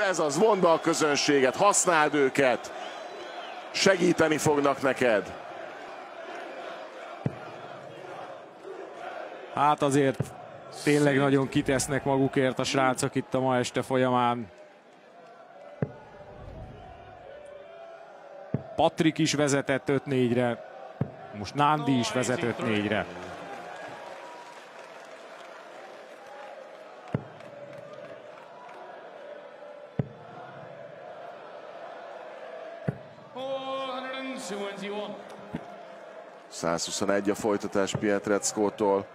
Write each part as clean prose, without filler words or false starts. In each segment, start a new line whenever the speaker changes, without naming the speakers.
Ez az, mondd be a közönséget, használd őket, segíteni fognak neked.
Hát azért tényleg nagyon kitesznek magukért a srácok itt a ma este folyamán. Patrik is vezetett 5-4-re, most Nándi is vezet 5-4-re.
...121 a folytatás Pietreczkótól.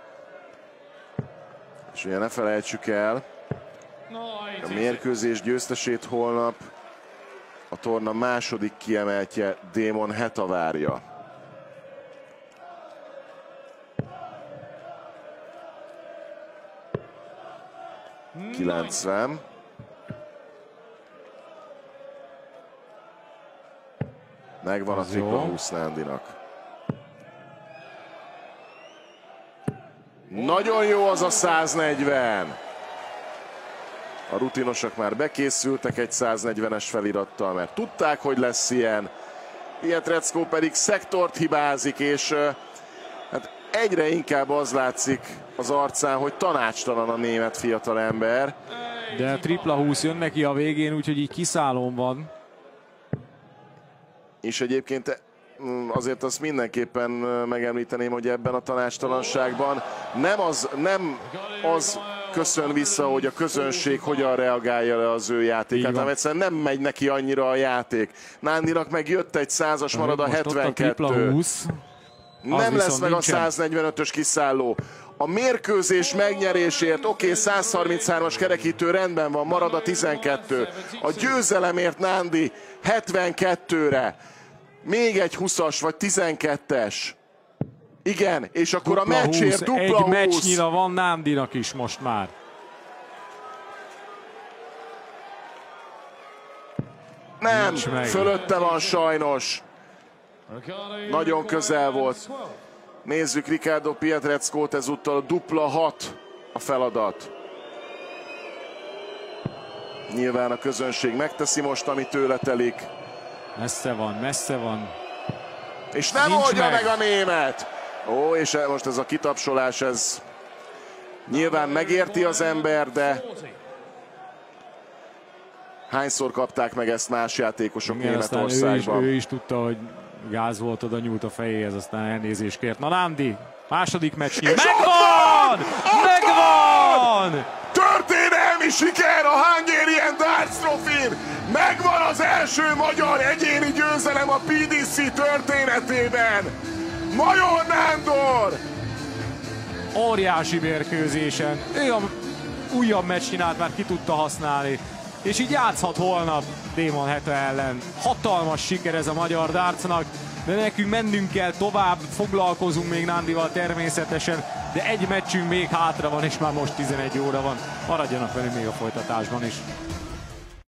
És ugye ne felejtsük el, a mérkőzés győztesét holnap a torna második kiemeltje Démon Heta várja. ...90. Megvan a tripla 20 Nándinak. Nagyon jó az a 140. A rutinosak már bekészültek egy 140-es felirattal, mert tudták, hogy lesz ilyen. Pietreczkó pedig szektort hibázik, és hát egyre inkább az látszik az arcán, hogy tanácstalan a német fiatalember.
De tripla 20 jön neki a végén, úgyhogy így kiszállón van.
És egyébként azért azt mindenképpen megemlíteném, hogy ebben a tanácstalanságban nem az köszön vissza, hogy a közönség hogyan reagálja le az ő játékát, hanem egyszerűen nem megy neki annyira a játék. Nándinak meg jött egy 100-as, marad a 72. Nem lesz meg a 145-ös kiszálló. A mérkőzés megnyerésért, oké, 133-as kerekítő rendben van, marad a 12. A győzelemért Nándi 72-re. Még egy 20-as vagy 12-es. Igen, és akkor dupla a meccsért dupla 20.
Egy meccsnyira van Nándinak is most már.
Nem, fölötte van sajnos. Nagyon közel volt. Nézzük Ricardo Pietreczkót, ezúttal dupla 6 a feladat. Nyilván a közönség megteszi most, ami tőle telik.
Messze van, messze van.
És nem oldja meg a német! Ó, és most ez a kitapsolás, ez nyilván megérti az ember, de hányszor kapták meg ezt más játékosok Németországban?
Ő is tudta, hogy gáz volt, oda nyúlt a fejéhez, aztán elnézést kért. Na Nándi, második meccs. Megvan! Megvan!
Történelmi siker a Hungarian Darts Trophy-n! Megvan az első magyar egyéni győzelem a PDC történetében! Major Nándor!
Óriási mérkőzésen. Ő a újabb meccsnyinát már ki tudta használni. És így játszhat holnap Démon Heta ellen. Hatalmas siker ez a magyar dartsnak, de nekünk mennünk kell tovább, foglalkozunk még Nándival természetesen, de egy meccsünk még hátra van, és már most 11 óra van. Maradjanak velünk még a folytatásban is.